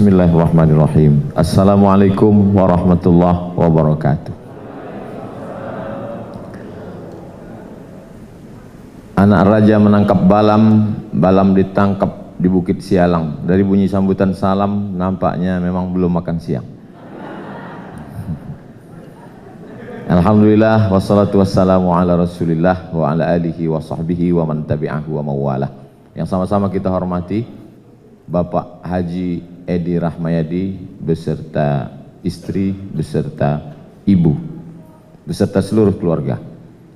Bismillahirrahmanirrahim. Assalamualaikum warahmatullahi wabarakatuh. Anak raja menangkap balam, balam ditangkap di Bukit Sialang. Dari bunyi sambutan salam, nampaknya memang belum makan siang. Alhamdulillah, wassalatu wassalamu ala rasulillah wa ala alihi wa sahbihi wa man tabi'ahu wa mawalah. Yang sama-sama kita hormati Bapak Haji Edi Rahmayadi beserta istri, beserta ibu, beserta seluruh keluarga.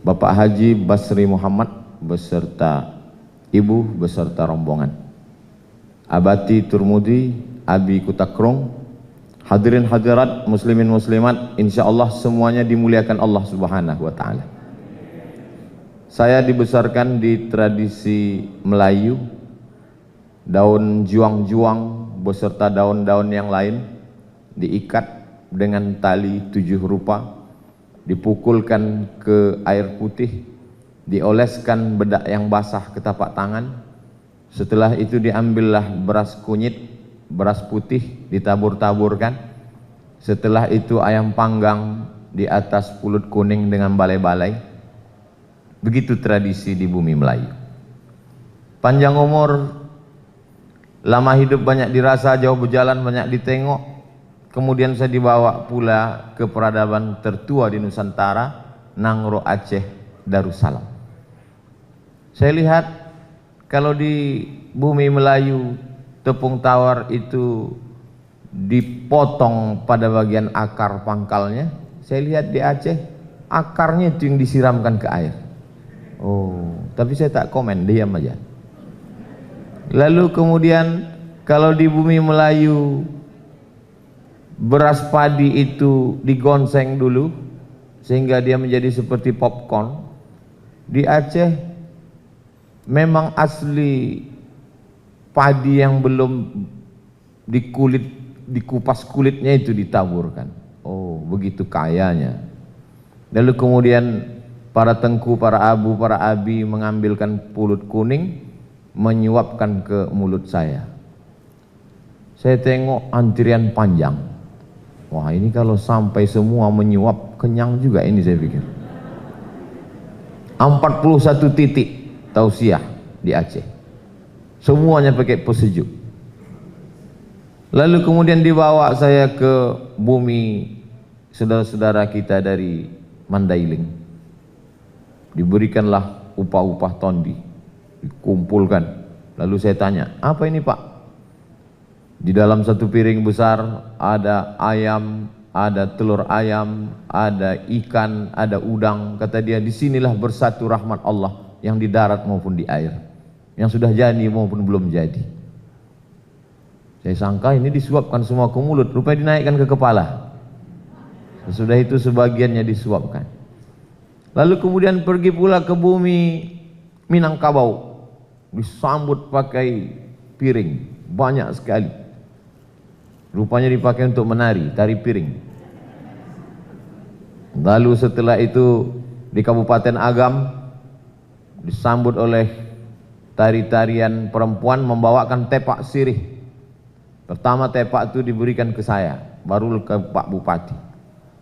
Bapak Haji Basri Muhammad beserta ibu, beserta rombongan. Abati Turmudi, Abi Kutakrung, hadirin hadirat, muslimin muslimat, insyaallah semuanya dimuliakan Allah Subhanahu wa taala. Saya dibesarkan di tradisi Melayu, daun juang-juang beserta daun-daun yang lain diikat dengan tali 7 rupa, dipukulkan ke air putih, dioleskan bedak yang basah ke tapak tangan. Setelah itu diambillah beras kunyit, beras putih ditabur-taburkan. Setelah itu ayam panggang di atas pulut kuning dengan balai-balai. Begitu tradisi di bumi Melayu. Panjang umur, lama hidup banyak dirasa, jauh berjalan banyak ditengok. Kemudian saya dibawa pula ke peradaban tertua di Nusantara, Nangro Aceh Darussalam. Saya lihat kalau di bumi Melayu tepung tawar itu dipotong pada bagian akar pangkalnya. Saya lihat di Aceh akarnya itu yang disiramkan ke air. Oh, tapi saya tak komen, diam aja. Lalu kemudian kalau di bumi Melayu beras padi itu digonseng dulu sehingga dia menjadi seperti popcorn. Di Aceh memang asli padi yang belum dikupas kulitnya itu ditaburkan. Oh, begitu kayanya. Lalu kemudian para tengku, para abu, para abi mengambilkan pulut kuning, menyuapkan ke mulut saya. Saya tengok antrian panjang. Wah, ini kalau sampai semua menyuap, kenyang juga ini saya pikir. 41 titik tausiah di Aceh. Semuanya pakai pesejuk. Lalu kemudian dibawa saya ke bumi saudara-saudara kita dari Mandailing. Diberikanlah upah-upah tondi, dikumpulkan. Lalu saya tanya, apa ini Pak? Di dalam satu piring besar ada ayam, ada telur ayam, ada ikan, ada udang. Kata dia, disinilah bersatu rahmat Allah yang di darat maupun di air, yang sudah jadi maupun belum jadi. Saya sangka ini disuapkan semua ke mulut, rupanya dinaikkan ke kepala. Sesudah itu sebagiannya disuapkan. Lalu kemudian pergi pula ke bumi Minangkabau, disambut pakai piring banyak sekali. Rupanya dipakai untuk menari, tari piring. Lalu setelah itu di Kabupaten Agam disambut oleh tari-tarian perempuan membawakan tepak sirih. Pertama tepak itu diberikan ke saya, baru ke Pak Bupati.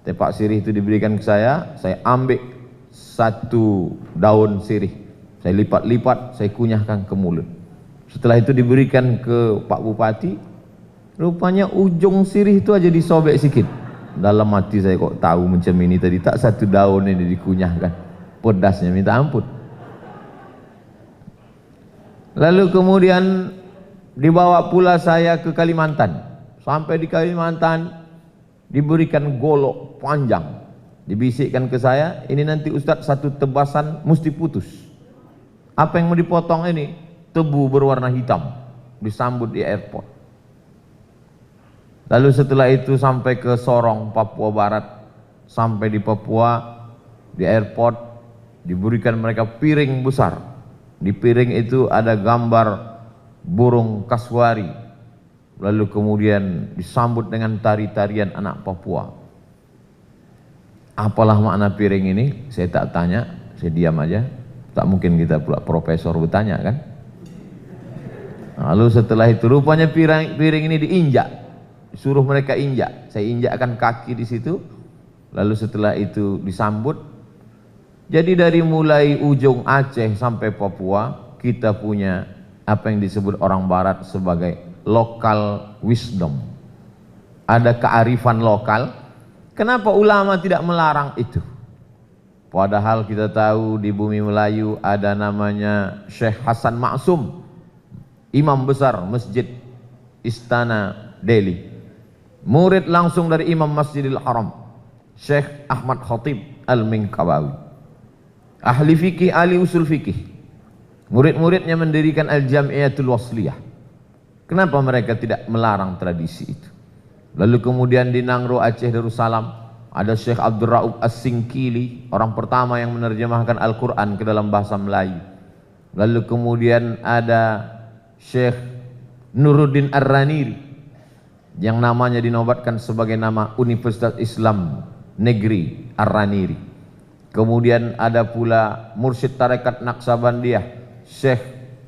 Tepak sirih itu diberikan ke saya ambil satu daun sirih, saya lipat-lipat, saya kunyahkan ke mulut. Setelah itu diberikan ke Pak Bupati, rupanya ujung sirih itu aja disobek sedikit. Dalam hati saya kok tahu macam ini tadi, tak satu daun ini dikunyahkan, pedasnya minta ampun. Lalu kemudian dibawa pula saya ke Kalimantan. Sampai di Kalimantan diberikan golok panjang, dibisikkan ke saya, ini nanti Ustadz satu tebasan mesti putus. Apa yang mau dipotong ini? Tebu berwarna hitam, disambut di airport. Lalu setelah itu sampai ke Sorong, Papua Barat. Sampai di Papua, di airport diberikan mereka piring besar. Di piring itu ada gambar burung kasuari. Lalu kemudian disambut dengan tari-tarian anak Papua. Apalah makna piring ini? Saya tak tanya, saya diam aja. Tak mungkin kita pula profesor bertanya kan. Lalu setelah itu rupanya piring ini diinjak suruh mereka injak. Saya injakkan kaki di situ, lalu setelah itu disambut. Jadi dari mulai ujung Aceh sampai Papua, kita punya apa yang disebut orang barat sebagai local wisdom. Ada kearifan lokal. Kenapa ulama tidak melarang itu? Padahal kita tahu di bumi Melayu ada namanya Syekh Hasan Maksum, imam besar Masjid Istana Delhi, murid langsung dari Imam Masjidil Haram Syekh Ahmad Khatib Al-Minkabawi, ahli fikih, ahli usul fikih. Murid-muridnya mendirikan Al-Jamiatul Wasliyah. Kenapa mereka tidak melarang tradisi itu? Lalu kemudian di Nangro Aceh Darussalam ada Syekh Abdul Raub As-Singkili, orang pertama yang menerjemahkan Al-Quran ke dalam bahasa Melayu. Lalu kemudian ada Syekh Nuruddin Ar-Raniri yang namanya dinobatkan sebagai nama Universitas Islam Negeri Ar-Raniri. Kemudian ada pula Mursyid Tarekat Naqsabandiyah Syekh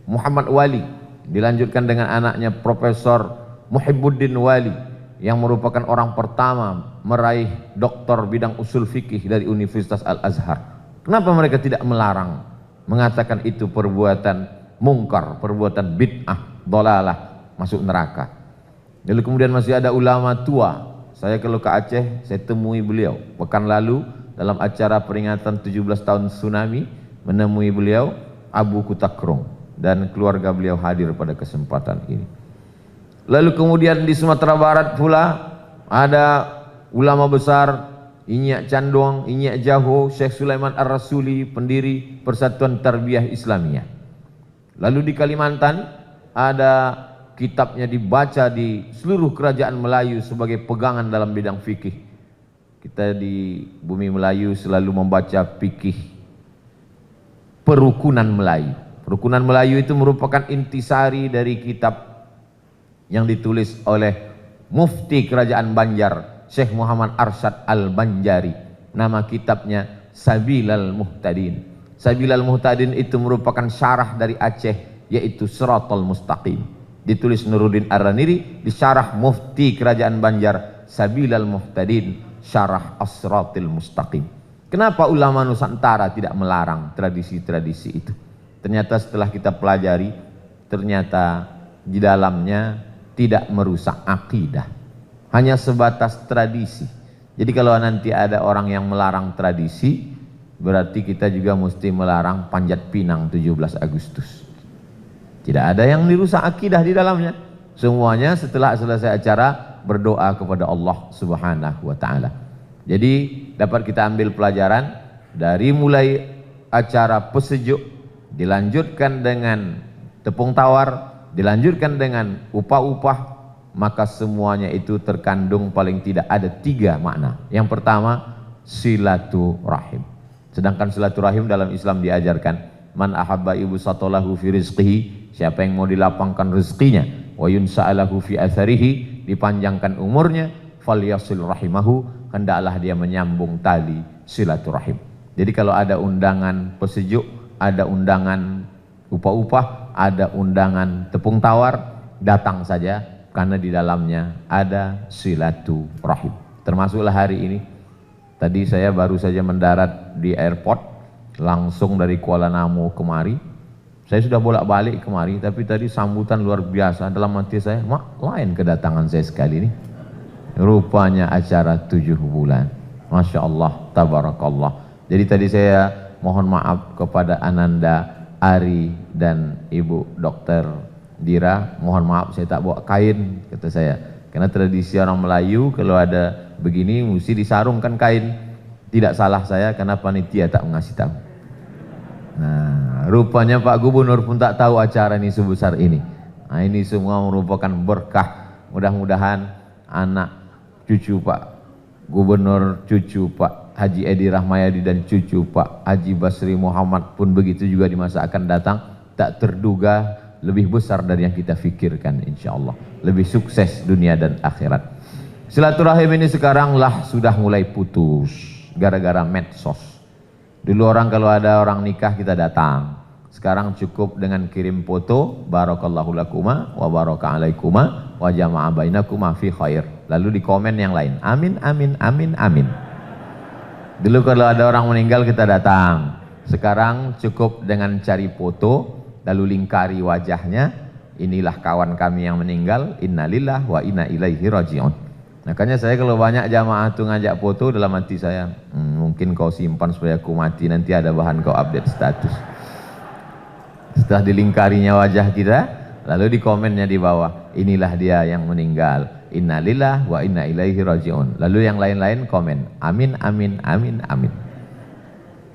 Muhammad Wali, dilanjutkan dengan anaknya Profesor Muhibbuddin Wali yang merupakan orang pertama meraih doktor bidang usul fikih dari Universitas Al-Azhar. Kenapa mereka tidak melarang, mengatakan itu perbuatan mungkar, perbuatan bid'ah, dolalah, masuk neraka. Lalu kemudian masih ada ulama tua. Saya kalau ke Aceh, saya temui beliau pekan lalu dalam acara peringatan 17 tahun tsunami, menemui beliau, Abu Kutakrung, dan keluarga beliau hadir pada kesempatan ini. Lalu kemudian di Sumatera Barat pula ada ulama besar Inyak Candong, Inyak Jaho, Syekh Sulaiman Ar-Rasuli, pendiri Persatuan Tarbiyah Islamiyah. Lalu di Kalimantan ada kitabnya dibaca di seluruh kerajaan Melayu sebagai pegangan dalam bidang fikih. Kita di bumi Melayu selalu membaca fikih Perukunan Melayu. Perukunan Melayu itu merupakan intisari dari kitab yang ditulis oleh Mufti Kerajaan Banjar Syekh Muhammad Arsyad Al-Banjari. Nama kitabnya Sabilal Muhtadin. Sabilal Muhtadin itu merupakan syarah dari Aceh, yaitu Siratal Mustaqim. Ditulis Nuruddin Ar-Raniri, disyarah Mufti Kerajaan Banjar Sabilal Muhtadin, syarah As-Siratil Mustaqim. Kenapa ulama Nusantara tidak melarang tradisi-tradisi itu? Ternyata setelah kita pelajari, ternyata di dalamnya tidak merusak akidah, hanya sebatas tradisi. Jadi kalau nanti ada orang yang melarang tradisi, berarti kita juga mesti melarang panjat pinang 17 Agustus. Tidak ada yang dirusak akidah di dalamnya. Semuanya setelah selesai acara berdoa kepada Allah Subhanahu wa taala. Jadi dapat kita ambil pelajaran dari mulai acara pesejuk, dilanjutkan dengan tepung tawar, dilanjutkan dengan upah-upah, maka semuanya itu terkandung paling tidak ada 3 makna. Yang pertama, silaturahim. Sedangkan silaturahim dalam Islam diajarkan, man ahabba ibsatalahu fi rizqihi, siapa yang mau dilapangkan rezekinya, wa yunsa'alahu fi atharihi, dipanjangkan umurnya, falyasil rahimahu, hendaklah dia menyambung tali silaturahim. Jadi kalau ada undangan pesejuk, ada undangan upah-upah, ada undangan tepung tawar, datang saja karena di dalamnya ada silaturahim. Termasuklah hari ini. Tadi saya baru saja mendarat di airport, langsung dari Kuala Namu kemari. Saya sudah bolak-balik kemari, tapi tadi sambutan luar biasa. Dalam hati saya, mak, lain kedatangan saya sekali ini. Rupanya acara 7 bulan. Masya Allah, tabarakallah. Jadi tadi saya mohon maaf kepada Ananda, Ari, dan Ibu Dokter Dira. Mohon maaf saya tak bawa kain, kata saya. Karena tradisi orang Melayu kalau ada begini mesti disarungkan kain. Tidak salah saya karena panitia tak mengasih tahu. Nah, rupanya Pak Gubernur pun tak tahu acara ini sebesar ini. Nah, ini semua merupakan berkah. Mudah-mudahan anak cucu Pak Gubernur, cucu Pak Haji Edi Rahmayadi, dan cucu Pak Haji Basri Muhammad pun begitu juga di masa akan datang, tak terduga lebih besar dari yang kita fikirkan, insya Allah. Lebih sukses dunia dan akhirat. Silaturahim ini sekarang lah sudah mulai putus gara-gara medsos. Dulu orang kalau ada orang nikah kita datang. Sekarang cukup dengan kirim foto, barakallahu lakuma wa baraka alaikuma wa jama'a bainakuma fi khair. Lalu di komen yang lain, amin, amin, amin, amin. Dulu kalau ada orang meninggal kita datang. Sekarang cukup dengan cari foto, lalu lingkari wajahnya. Inilah kawan kami yang meninggal, innalillah wa inna ilaihi raji'un. Makanya saya kalau banyak jamaah tuh ngajak foto, dalam hati saya, mungkin kau simpan supaya aku mati, nanti ada bahan kau update status. Setelah dilingkarinya wajah kita, lalu di komennya di bawah, inilah dia yang meninggal, innalillah wa inna ilaihi raji'un. Lalu yang lain-lain komen, amin, amin, amin, amin.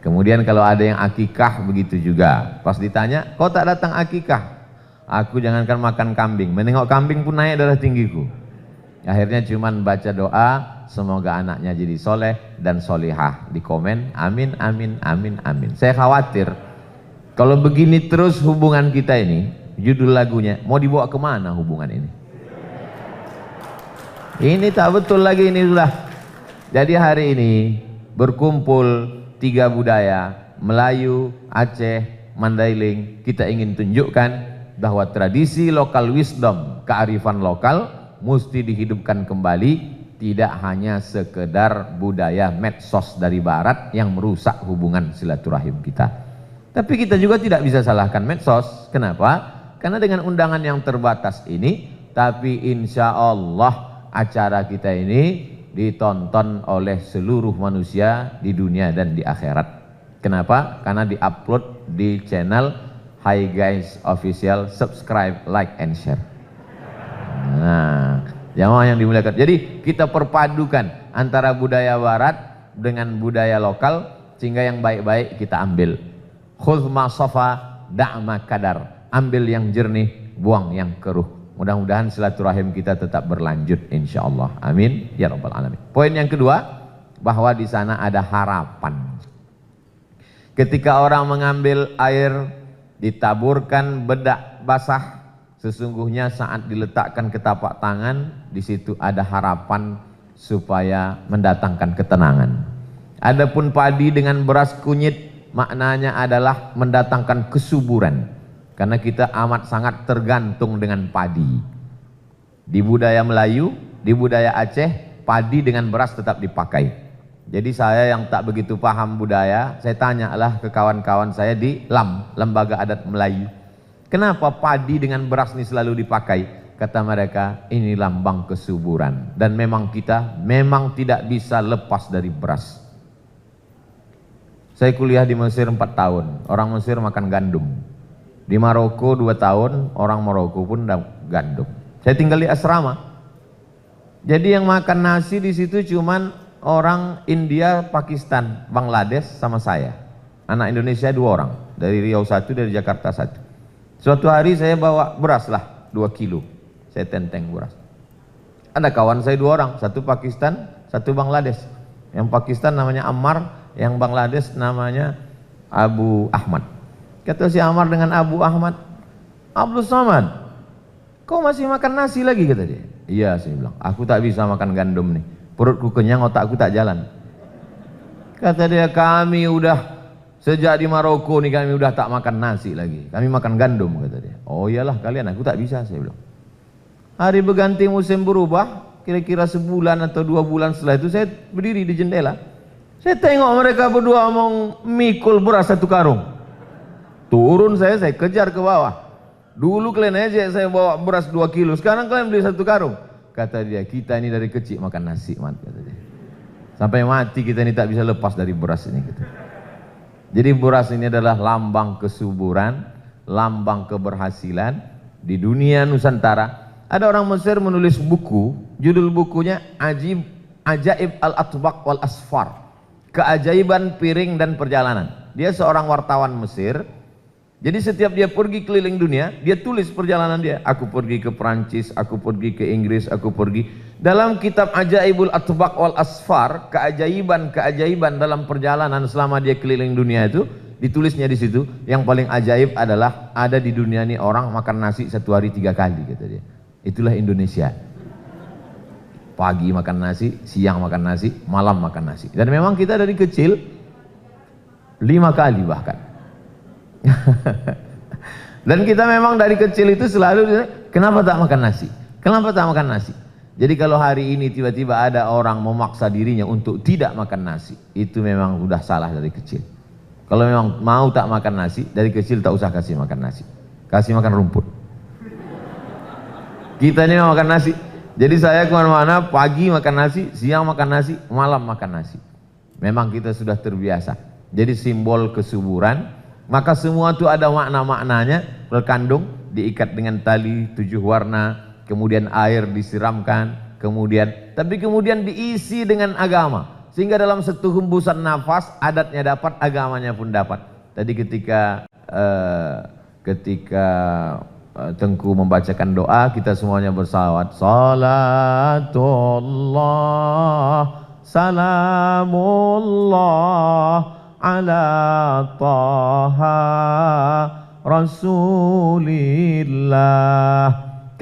Kemudian kalau ada yang akikah begitu juga. Pas ditanya, kau tak datang akikah? Aku jangankan makan kambing, menengok kambing pun naik darah tinggiku. Akhirnya cuman baca doa, semoga anaknya jadi soleh dan solihah. Di komen, amin, amin, amin, amin. Saya khawatir, kalau begini terus hubungan kita ini, judul lagunya, mau dibawa kemana hubungan ini? Ini tak betul lagi ini sudah. Jadi hari ini berkumpul 3 budaya, Melayu, Aceh, Mandailing. Kita ingin tunjukkan bahwa tradisi lokal wisdom, kearifan lokal mesti dihidupkan kembali. Tidak hanya sekedar budaya medsos dari barat yang merusak hubungan silaturahim kita. Tapi kita juga tidak bisa salahkan medsos. Kenapa? Karena dengan undangan yang terbatas ini, tapi insya Allah acara kita ini ditonton oleh seluruh manusia di dunia dan di akhirat. Kenapa? Karena diupload di channel Hi Guys Official, subscribe, like, and share. Nah, jamaah yang dimuliakan. Jadi kita perpadukan antara budaya barat dengan budaya lokal, sehingga yang baik-baik kita ambil. Khudh ma safa, da'ma kadar. Ambil yang jernih, buang yang keruh. Mudah-mudahan silaturahim kita tetap berlanjut insyaallah. Amin ya rabbal alamin. Poin yang kedua, bahwa di sana ada harapan. Ketika orang mengambil air, ditaburkan bedak basah, sesungguhnya saat diletakkan ke tapak tangan, di situ ada harapan supaya mendatangkan ketenangan. Adapun padi dengan beras kunyit, maknanya adalah mendatangkan kesuburan. Karena kita amat sangat tergantung dengan padi. Di budaya Melayu, di budaya Aceh, padi dengan beras tetap dipakai. Jadi saya yang tak begitu paham budaya, saya tanyalah ke kawan-kawan saya di LAM, Lembaga Adat Melayu. Kenapa padi dengan beras ini selalu dipakai? Kata mereka, ini lambang kesuburan. Dan memang kita memang tidak bisa lepas dari beras. Saya kuliah di Mesir 4 tahun, orang Mesir makan gandum. Di Maroko 2 tahun, orang Maroko pun gandum. Saya tinggal di asrama. Jadi yang makan nasi di situ cuman orang India, Pakistan, Bangladesh sama saya. Anak Indonesia 2 orang, dari Riau 1, dari Jakarta 1. Suatu hari saya bawa beras lah, 2 kilo. Saya tenteng beras. Ada kawan saya 2 orang, satu Pakistan, satu Bangladesh. Yang Pakistan namanya Ammar, yang Bangladesh namanya Abu Ahmad. Kata si Ammar dengan Abu Ahmad, Abdul Somad, kau masih makan nasi lagi? Kata dia. Iya, saya bilang, aku tak bisa makan gandum nih, perutku kenyang, otakku tak jalan. Kata dia, kami udah sejak di Maroko nih, kami udah tak makan nasi lagi, kami makan gandum. Kata dia. Oh iyalah kalian, aku tak bisa, saya bilang. Hari berganti musim berubah, kira-kira sebulan atau 2 bulan setelah itu, saya berdiri di jendela, saya tengok mereka berdua mau mikul beras 1 karung. Turun saya kejar ke bawah. Dulu kalian aja saya bawa beras 2 kilo, sekarang kalian beli 1 karung. Kata dia, kita ini dari kecil makan nasi, kata dia. Sampai mati kita ini tak bisa lepas dari beras ini. Gitu. Jadi beras ini adalah lambang kesuburan, lambang keberhasilan di dunia Nusantara. Ada orang Mesir menulis buku, judul bukunya Ajaib al-Atbaq wal Asfar, keajaiban piring dan perjalanan. Dia seorang wartawan Mesir. Jadi setiap dia pergi keliling dunia, dia tulis perjalanan dia. Aku pergi ke Perancis, aku pergi ke Inggris, aku pergi. Dalam kitab Ajaibul Atbaq wal Asfar, keajaiban-keajaiban dalam perjalanan selama dia keliling dunia itu, ditulisnya di situ. Yang paling ajaib adalah ada di dunia ini orang makan nasi 1 hari 3 kali, kata dia. Itulah Indonesia. Pagi makan nasi, siang makan nasi, malam makan nasi. Dan memang kita dari kecil 5 kali bahkan. Dan kita memang dari kecil itu selalu, kenapa tak makan nasi? Kenapa tak makan nasi? Jadi kalau hari ini tiba-tiba ada orang memaksa dirinya untuk tidak makan nasi, itu memang sudah salah dari kecil. Kalau memang mau tak makan nasi, dari kecil tak usah kasih makan nasi. Kasih makan rumput. Kita ini makan nasi. Jadi saya kemana-mana, pagi makan nasi, siang makan nasi, malam makan nasi. Memang kita sudah terbiasa. Jadi simbol kesuburan, maka semua itu ada makna-maknanya, terkandung, diikat dengan tali 7 warna, kemudian air disiramkan, tapi kemudian diisi dengan agama, sehingga dalam satu hembusan nafas adatnya dapat, agamanya pun dapat. Tadi ketika Tengku membacakan doa, kita semuanya bersalawat, salatullah salamullah ala taha rasulillah.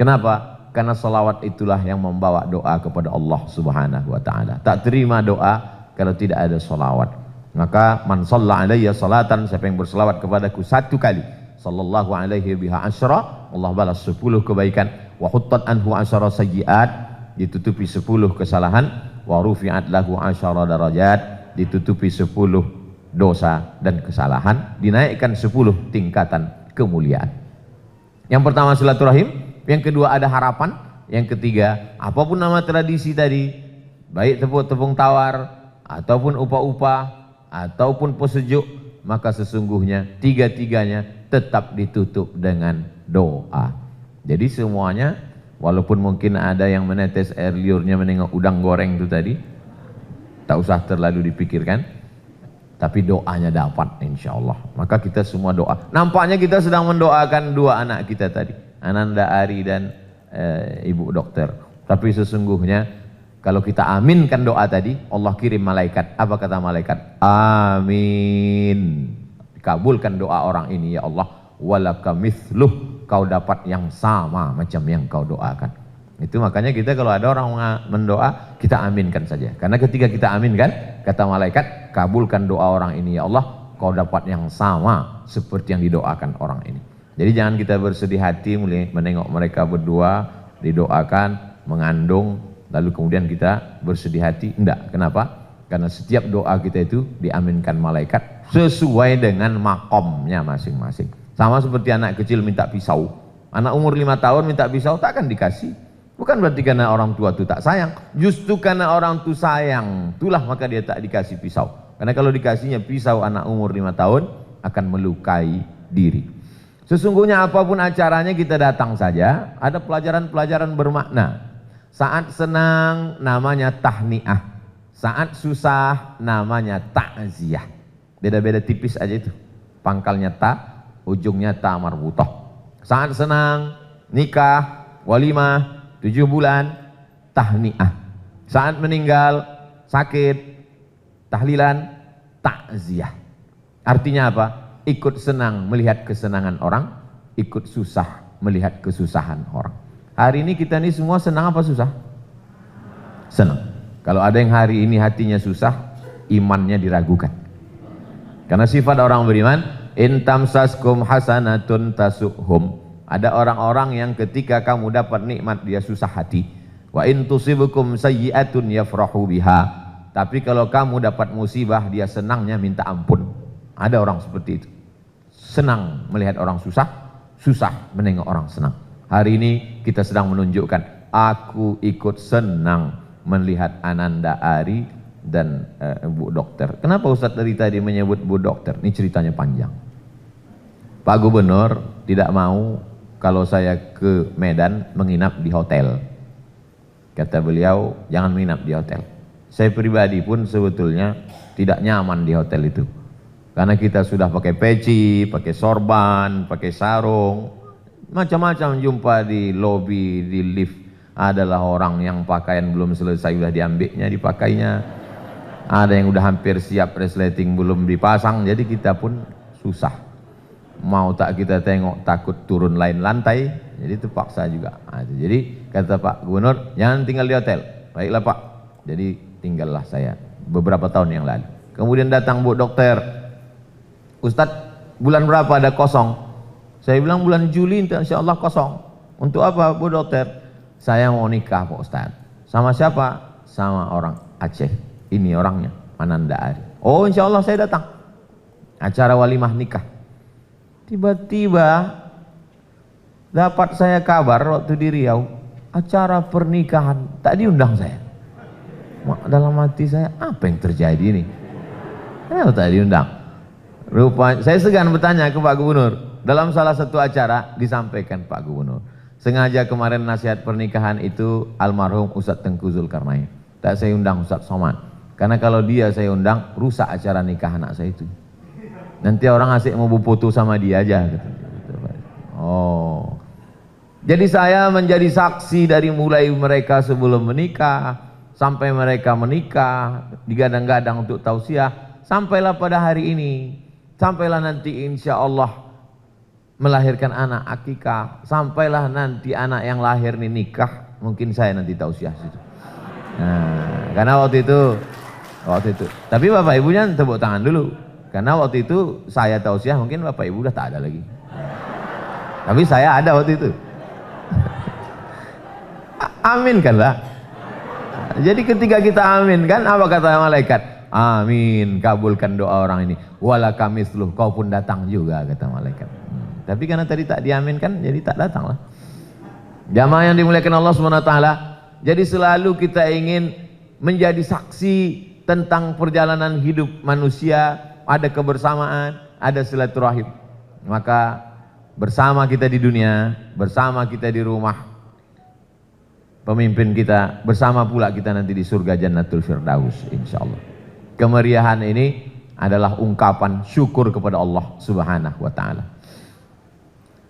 Kenapa? Karena salawat itulah yang membawa doa kepada Allah Subhanahu wa ta'ala. Tak terima doa kalau tidak ada salawat. Maka man shalla alayya salatan, siapa yang bersalawat kepadaku 1 kali, sallallahu alaihi biha asyra, Allah balas 10 kebaikan, wa huttat anhu asyara sayyiat, ditutupi 10 kesalahan, wa rufi'at lahu asyara darajat, ditutupi 10 dosa dan kesalahan, dinaikkan 10 tingkatan kemuliaan. Yang pertama silaturahim, yang kedua ada harapan, yang ketiga apapun nama tradisi tadi, baik tepung tawar ataupun upah-upah ataupun pesejuk, maka sesungguhnya tiga-tiganya tetap ditutup dengan doa. Jadi semuanya, walaupun mungkin ada yang menetes air liurnya menengok udang goreng itu tadi, tak usah terlalu dipikirkan, tapi doanya dapat insya Allah. Maka kita semua doa. Nampaknya kita sedang mendoakan 2 anak kita tadi, Ananda Ari dan Ibu Dokter. Tapi sesungguhnya kalau kita aminkan doa tadi, Allah kirim malaikat. Apa kata malaikat? Amin. Kabulkan doa orang ini ya Allah. Walaka mithluh, kau dapat yang sama macam yang kau doakan. Itu makanya kita kalau ada orang mendoa, kita aminkan saja. Karena ketika kita aminkan, kata malaikat, kabulkan doa orang ini ya Allah, kau dapat yang sama seperti yang didoakan orang ini. Jadi jangan kita bersedih hati menengok mereka berdua didoakan, mengandung, lalu kemudian kita bersedih hati. Enggak, kenapa? Karena setiap doa kita itu diaminkan malaikat sesuai dengan makomnya masing-masing. Sama seperti anak kecil minta pisau. Anak umur 5 tahun minta pisau, tak akan dikasih. Bukan berarti karena orang tua itu tak sayang, justru karena orang tua sayang, itulah maka dia tak dikasih pisau. Karena kalau dikasihnya pisau anak umur 5 tahun akan melukai diri. Sesungguhnya apapun acaranya kita datang saja, ada pelajaran-pelajaran bermakna. Saat senang namanya tahniah, saat susah namanya ta'ziyah. Beda-beda tipis aja itu, pangkalnya ta, ujungnya ta marbutah. Saat senang, nikah, walimah, 7 bulan, tahniah. Saat meninggal, sakit, tahlilan, ta'ziyah. Artinya apa? Ikut senang melihat kesenangan orang, ikut susah melihat kesusahan orang. Hari ini kita ini semua senang apa susah? Senang. Kalau ada yang hari ini hatinya susah, imannya diragukan. Karena sifat orang beriman, in tamsaskum hasanatun tasuhum. Ada orang-orang yang ketika kamu dapat nikmat dia susah hati. Wa in tusibukum sayyi'atun yafrahu biha. Tapi kalau kamu dapat musibah dia senangnya minta ampun. Ada orang seperti itu. Senang melihat orang susah, susah menengok orang senang. Hari ini kita sedang menunjukkan, aku ikut senang melihat Ananda Ari dan Bu Dokter. Kenapa Ustadz dari tadi menyebut Bu Dokter? Ini ceritanya panjang. Pak Gubernur tidak mau kalau saya ke Medan menginap di hotel. Kata beliau, jangan menginap di hotel. Saya pribadi pun sebetulnya tidak nyaman di hotel itu. Karena kita sudah pakai peci, pakai sorban, pakai sarung, macam-macam jumpa di lobi, di lift. Adalah orang yang pakaian belum selesai sudah diambilnya, dipakainya. Ada yang udah hampir siap resleting belum dipasang, jadi kita pun susah. Mau tak kita tengok takut turun lain lantai, jadi terpaksa juga. Nah, jadi kata Pak Gubernur, jangan tinggal di hotel. Baiklah Pak, jadi tinggallah saya beberapa tahun yang lalu. Kemudian datang Bu Dokter, Ustadz bulan berapa ada kosong? Saya bilang bulan Juli insya Allah kosong. Untuk apa Bu Dokter? Saya mau nikah Pak Ustadz. Sama siapa? Sama orang Aceh. Ini orangnya, Ananda Ari. Oh, insya Allah saya datang. Acara walimah nikah. Tiba-tiba dapat saya kabar waktu di Riau, acara pernikahan, tak diundang saya. Dalam hati saya, apa yang terjadi ini? Kenapa tak diundang? Rupanya, saya segan bertanya ke Pak Gubernur. Dalam salah satu acara disampaikan Pak Gubernur, sengaja kemarin nasihat pernikahan itu almarhum Ustadz Tengku Zulkarnain. Tak saya undang Ustadz Somad. Karena kalau dia saya undang, rusak acara nikah anak saya itu. Nanti orang asik mau foto sama dia aja. Oh. Jadi saya menjadi saksi dari mulai mereka sebelum menikah, sampai mereka menikah, digadang-gadang untuk tausiah, sampailah pada hari ini, sampailah nanti insya Allah melahirkan anak akikah, sampailah nanti anak yang lahir nih nikah, mungkin saya nanti tausiah situ. Nah, karena waktu itu, tapi bapak ibunya tepuk tangan dulu, karena waktu itu saya tausiah, mungkin bapak ibu udah tak ada lagi, tapi saya ada waktu itu. Amin kan lah. Jadi ketika kita amin kan, apa kata malaikat? Amin, kabulkan doa orang ini. Wala kamitsluh, kau pun datang juga, kata malaikat. Tapi karena tadi tak diaminkan, jadi tak datang lah. Jamaah yang dimuliakan Allah SWT, jadi selalu kita ingin menjadi saksi tentang perjalanan hidup manusia, ada kebersamaan, ada silaturahim. Maka bersama kita di dunia, bersama kita di rumah pemimpin kita, bersama pula kita nanti di surga Jannatul Firdaus insyaallah. Kemeriahan ini adalah ungkapan syukur kepada Allah Subhanahu wa taala.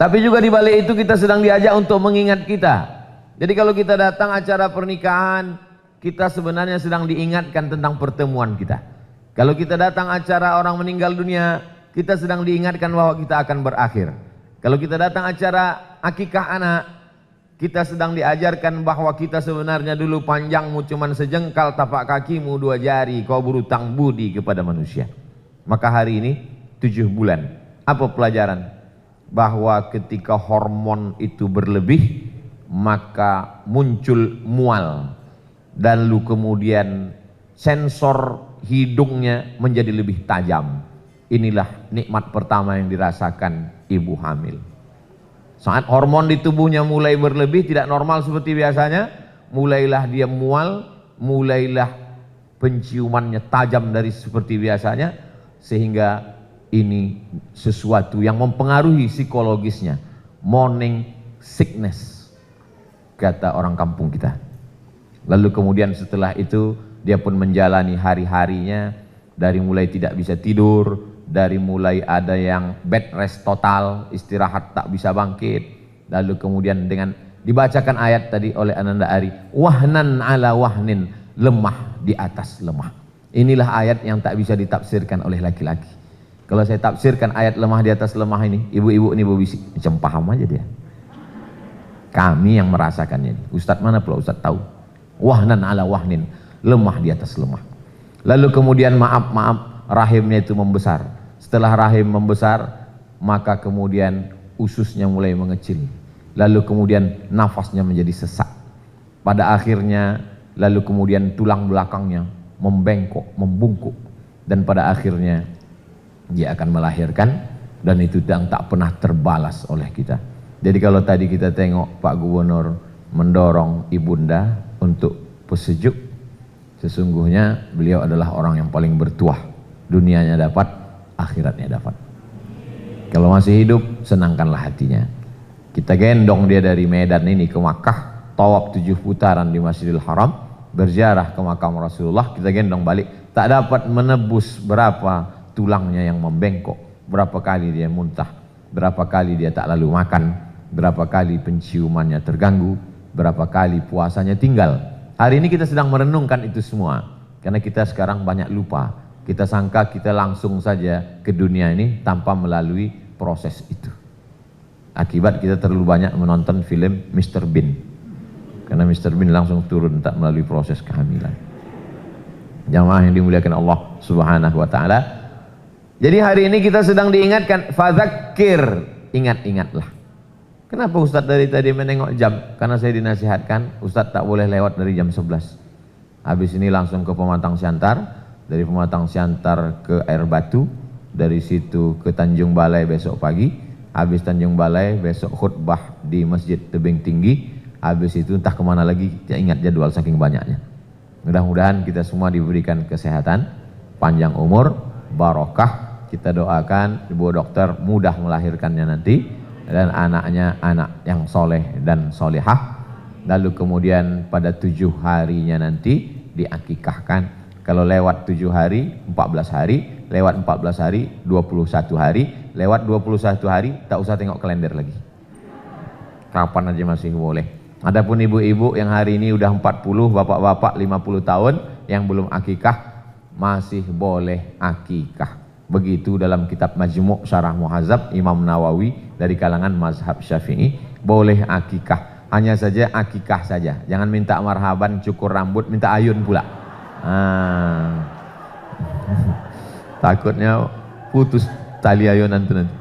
Tapi juga di balik itu kita sedang diajak untuk mengingat kita. Jadi kalau kita datang acara pernikahan, kita sebenarnya sedang diingatkan tentang pertemuan kita. Kalau kita datang acara orang meninggal dunia, kita sedang diingatkan bahwa kita akan berakhir. Kalau kita datang acara akikah anak, kita sedang diajarkan bahwa kita sebenarnya dulu panjangmu cuman sejengkal, tapak kakimu 2 jari, kau berutang budi kepada manusia. Maka hari ini 7 bulan. Apa pelajaran? Bahwa ketika hormon itu berlebih, maka muncul mual. Dan lalu kemudian sensor hidungnya menjadi lebih tajam. Inilah nikmat pertama yang dirasakan ibu hamil. Saat hormon di tubuhnya mulai berlebih, tidak normal seperti biasanya, mulailah dia mual, mulailah penciumannya tajam dari seperti biasanya, sehingga ini sesuatu yang mempengaruhi psikologisnya. Morning sickness, kata orang kampung kita. Lalu kemudian setelah itu, dia pun menjalani hari-harinya, dari mulai tidak bisa tidur, dari mulai ada yang bed rest total, istirahat tak bisa bangkit, lalu kemudian dengan dibacakan ayat tadi oleh Ananda Ari, wahnan ala wahnin, lemah di atas lemah. Inilah ayat yang tak bisa ditafsirkan oleh laki-laki. Kalau saya tafsirkan ayat lemah di atas lemah ini, ibu-ibu ini berbisik, macam paham aja dia. Kami yang merasakannya. Ustadz mana pula Ustadz tahu. Wahnan ala wahnin, lemah di atas lemah. Lalu kemudian maaf, rahimnya itu membesar. Setelah rahim membesar, maka kemudian ususnya mulai mengecil. Lalu kemudian nafasnya menjadi sesak. Pada akhirnya, lalu kemudian tulang belakangnya membengkok, membungkuk. Dan pada akhirnya, dia akan melahirkan, dan itu yang tak pernah terbalas oleh kita. Jadi kalau tadi kita tengok Pak Gubernur mendorong ibunda untuk pesejuk, sesungguhnya beliau adalah orang yang paling bertuah. Dunianya dapat, akhiratnya dapat. Kalau masih hidup, senangkanlah hatinya. Kita gendong dia dari Medan ini ke Makkah, tawaf 7 putaran di Masjidil Haram, berziarah ke makam Rasulullah, kita gendong balik. Tak dapat menebus berapa tulangnya yang membengkok, berapa kali dia muntah, berapa kali dia tak lalu makan, berapa kali penciumannya terganggu, berapa kali puasanya tinggal. Hari ini kita sedang merenungkan itu semua, karena kita sekarang banyak lupa. Kita sangka kita langsung saja ke dunia ini tanpa melalui proses itu. Akibat kita terlalu banyak menonton film Mr. Bean. Karena Mr. Bean langsung turun tak melalui proses kehamilan. Jamaah yang dimuliakan Allah Subhanahu wa taala. Jadi hari ini kita sedang diingatkan, fadzakir, ingat-ingatlah. Kenapa Ustadz dari tadi menengok jam? Karena saya dinasihatkan Ustadz tak boleh lewat dari jam 11. Habis ini langsung ke Pematang Siantar, dari Pematang Siantar ke Air Batu, dari situ ke Tanjung Balai besok pagi, habis Tanjung Balai besok khutbah di Masjid Tebing Tinggi, habis itu entah kemana lagi, tidak ingat jadwal saking banyaknya. Mudah-mudahan kita semua diberikan kesehatan, panjang umur, barokah. Kita doakan ibu dokter mudah melahirkannya nanti, dan anaknya anak yang soleh dan solehah. Lalu kemudian pada 7 harinya nanti diakikahkan. Kalau lewat 7 hari, 14 hari, lewat 14 hari, 21 hari, lewat 21 hari, tak usah tengok kalender lagi. Kapan aja masih boleh. Adapun ibu-ibu yang hari ini udah 40, bapak-bapak 50 tahun yang belum akikah, masih boleh akikah. Begitu dalam kitab Majmu' Syarah Muhadzab Imam Nawawi dari kalangan mazhab Syafi'i, boleh akikah. Hanya saja akikah saja, jangan minta marhaban, cukur rambut, minta ayun pula. Takutnya putus tali ayunan itu nanti.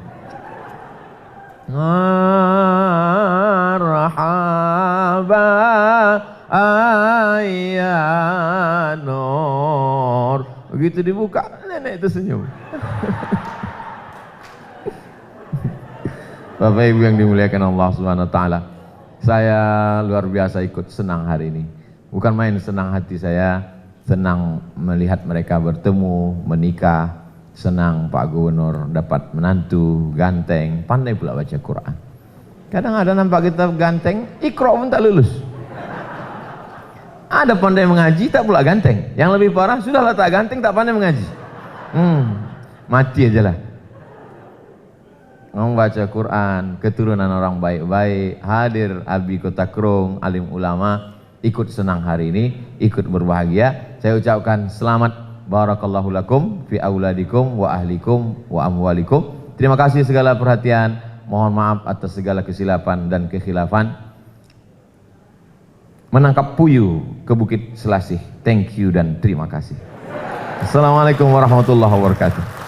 Marhaba ayyanur. Begitu dibuka, nenek itu senyum. Bapak Ibu yang dimuliakan Allah Subhanahu wa taala, saya luar biasa ikut senang hari ini. Bukan main senang hati saya, senang melihat mereka bertemu, menikah, senang Pak Gubernur dapat menantu ganteng, pandai pula baca Quran. Kadang ada nampak kita ganteng, Iqra pun tak lulus. Ada pandai mengaji, tak pula ganteng. Yang lebih parah, sudahlah tak ganteng, tak pandai mengaji. Mati aja lah. Membaca Quran, keturunan orang baik-baik, hadir Abi Kota Krung, alim ulama, ikut senang hari ini, ikut berbahagia. Saya ucapkan selamat, barakallahu lakum fi auladikum wa ahlikum wa amwalikum. Terima kasih segala perhatian, mohon maaf atas segala kesilapan dan kekhilafan. Menangkap puyuh ke Bukit Selasih. Thank you dan terima kasih. Assalamualaikum warahmatullahi wabarakatuh.